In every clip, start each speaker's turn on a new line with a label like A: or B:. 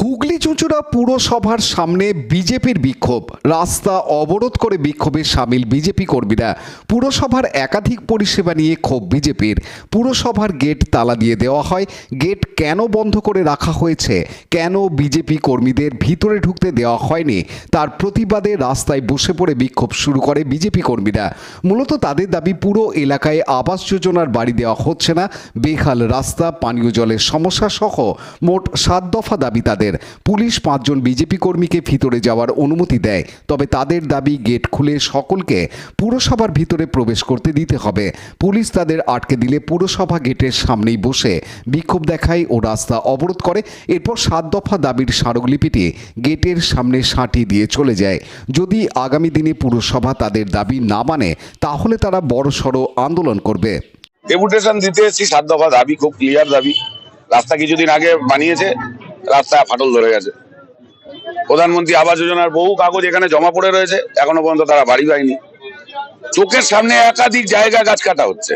A: হুগলি চুঁচুড়া পুরসভার সামনে বিজেপির বিক্ষোভ। রাস্তা অবরোধ করে বিক্ষোভে সামিল বিজেপি কর্মীরা। পুরসভার একাধিক পরিষেবা নিয়ে ক্ষোভ বিজেপির। পুরসভার গেট তালা দিয়ে দেওয়া হয়। গেট কেন বন্ধ করে রাখা হয়েছে, কেন বিজেপি কর্মীদের ভিতরে ঢুকতে দেওয়া হয়নি, তার প্রতিবাদে রাস্তায় বসে পড়ে বিক্ষোভ শুরু করে বিজেপি কর্মীরা। মূলত তাদের দাবি, পুরো এলাকায় আবাস যোজনার বাড়ি দেওয়া হচ্ছে না, বেহাল রাস্তা, পানীয় জলের সমস্যা সহ মোট 7 দফা দাবি তাদের। পুলিশ 5 জন বিজেপি কর্মীকে ভিতরে যাওয়ার অনুমতি দেয়, তবে তাদের দাবি গেট খুলে সকলকে পুরসভার ভিতরে প্রবেশ করতে দিতে হবে। পুলিশ তাদের আটকে দিলে পুরসভা গেটের সামনেই বসে বিক্ষোভ দেখায় ও রাস্তা অবরোধ করে। এরপর 7 দফা দাবির স্মারকলিপিটি গেটের সামনে সাঁটিয়ে দিয়ে চলে যায়। যদি আগামী দিনে পুরসভা তাদের দাবি না মানে, তাহলে তারা বড়সড় আন্দোলন করবে।
B: ডেপুটেশন দিতে এসেছি, 7 দফা দাবি, খুব ক্লিয়ার দাবি। রাস্তা কিছুদিন আগে বানিয়েছে, রাস্তা ফাটল ধরে গেছে। প্রধানমন্ত্রী আবাস যোজনার বহু কাগজ এখানে জমা পড়ে রয়েছে, এখনো পর্যন্ত তারা বাড়ি পায়নি। চোখের সামনে একাধিক জায়গায় গাছ কাটা হচ্ছে।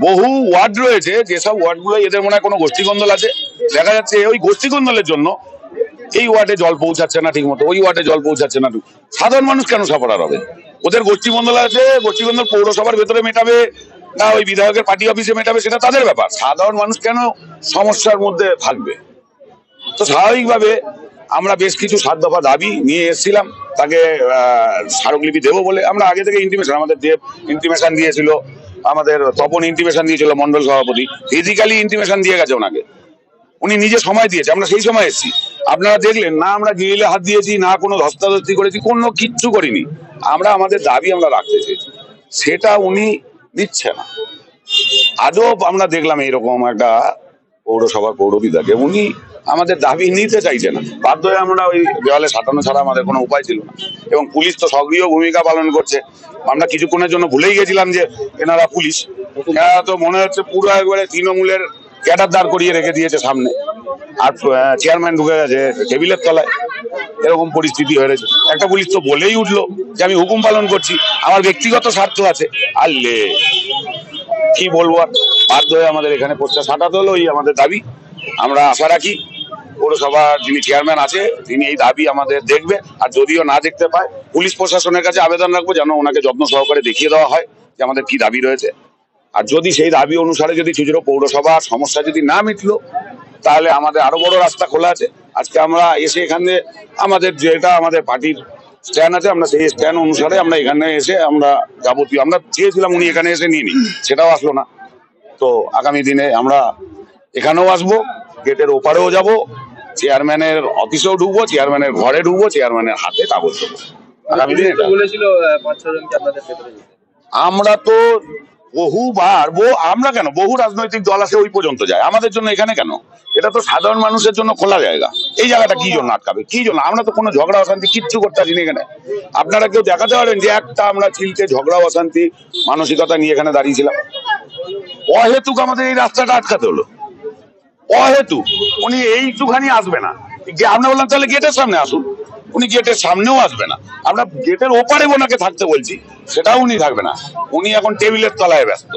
B: বহু ওয়ার্ড রয়েছে, যেসব ওয়ার্ডগুলো এদের মনে হয় কোনো গোষ্ঠীকন্দল আছে। দেখা যাচ্ছে ওই গোষ্ঠীকন্দলের জন্য এই ওয়ার্ডে জল পৌঁছাচ্ছে না ঠিক মতো, ওই ওয়ার্ডে জল পৌঁছাচ্ছে না। সাধারণ মানুষ কেন সাফার হবে? ওদের গোষ্ঠীকন্দল আছে, গোষ্ঠীকন্দল পৌরসভার ভেতরে মেটাবে না ওই বিধায়কের পার্টি অফিসে মেটাবে, সেটা তাদের ব্যাপার। সাধারণ মানুষ কেন সমস্যার মধ্যে থাকবে? তো স্বাভাবিকভাবে আমরা বেশ কিছু 7 দফা দাবি নিয়ে এসেছিলাম, তাকে স্মারকলিপি দেবো বলে। আমরা আগে থেকে ইন্টিমেশন, আমাদের দেব ইন্টিমেশন দিয়েছিল, আমাদের তপন ইন্টিমেশন দিয়েছিল, মন্ডল সভাপতি ফিজিক্যালি ইন্টিমেশন দিয়ে গেছে ওনাকে। উনি নিজে সময় দিয়েছে, আমরা সেই সময় এসেছি। আপনারা দেখলেন না, আমরা গ্রিলে হাত দিয়েছি না, কোনো ধস্তাধস্তি করেছি, কোনো কিচ্ছু করিনি। আমরা আমাদের দাবি আমরা রাখতে চেয়েছি, সেটা উনি দিচ্ছে না। আজও আমরা দেখলাম এইরকম একটা পৌরসভার পৌরবিদাকে, উনি আমাদের দাবি নিতে চাইছে না। বাধ্য হয়ে আমরা ওই দেওয়ালে সাঁটানো ছাড়া আমাদের কোনো উপায় ছিল না। এবং পুলিশ তো সক্রিয় ভূমিকা পালন করছে। আমরা কিছুক্ষণের জন্য ভুলেই গেছিলাম যে এনারা পুলিশ। এনারা তো মনে হচ্ছে পুরো একবারে তৃণমূলের ক্যাডার দাঁড় করিয়ে রেখে দিয়েছে সামনে, আর চেয়ারম্যান ঢুকে গেছে টেবিলের তলায়। এরকম পরিস্থিতি হয়েছে। একটা পুলিশ তো বলেই উঠলো যে আমি হুকুম পালন করছি, আমার ব্যক্তিগত স্বার্থ আছে। আল্লে কি বলবো, বাধ্য হয়ে আমাদের এখানে পোস্টার সাঁটাতে হলো। এই আমাদের দাবি। আমরা আশা রাখি পৌরসভার যিনি চেয়ারম্যান আছে তিনি এই দাবি আমাদের দেখবে, আর যদিও না দেখতে পায়, পুলিশ প্রশাসনের কাছে আবেদন রাখবো যেন ওনাকে যত্ন সহকারে দেখিয়ে দেওয়া হয় যে আমাদের কি দাবি রয়েছে। আর যদি সেই দাবি অনুসারে যদি চুঁচুড়া পৌরসভার সমস্যা যদি না মিটলো, তাহলে আমাদের আরো বড় রাস্তা খোলা আছে। আজকে আমরা এসে এখানে আমাদের যেটা আমাদের পার্টির স্ট্যান্ড আছে, আমরা সেই স্ট্যান্ড অনুসারে আমরা এখানে এসে আমরা যাবতীয়, আমরা চেয়েছিলাম উনি এখানে এসে নিয়ে নিই, সেটাও আসলো না। তো আগামী দিনে আমরা এখানেও আসবো, গেটের ওপারেও যাব, চেয়ারম্যানের অফিসেও ঢুকবো, চেয়ারম্যানের ঘরে ঢুকবো, চেয়ারম্যানের হাতে কাগজ দেবো। আগামী দিনে আমরা তো বহুবার, আমরা কেন, বহু রাজনৈতিক দল আছে ওই পর্যন্ত যায়, আমাদের জন্য এখানে কেন? এটা তো সাধারণ মানুষের জন্য খোলা জায়গা। এই জায়গাটা কি জন্য আটকাবে? কি জন্য? আমরা তো কোনো ঝগড়া অশান্তি কিচ্ছু করতে আসিনি এখানে। আপনারা কেউ দেখাতে পারেন যে একটা আমরা চিলতে ঝগড়া অশান্তি মানসিকতা নিয়ে এখানে দাঁড়িয়েছিলাম? অহেতুক আমাদের এই রাস্তাটা আটকাতে হলো, অহেতুক। উনি এইটুখানি আসবে না, আমরা বললাম তাহলে গেটের সামনে আসুন, উনি গেটের সামনেও আসবে না। আমরা গেটের ওপারে ওনাকে থাকতে বলছি, সেটাও উনি থাকবে না। উনি এখন টেবিলের তলায় ব্যস্ত।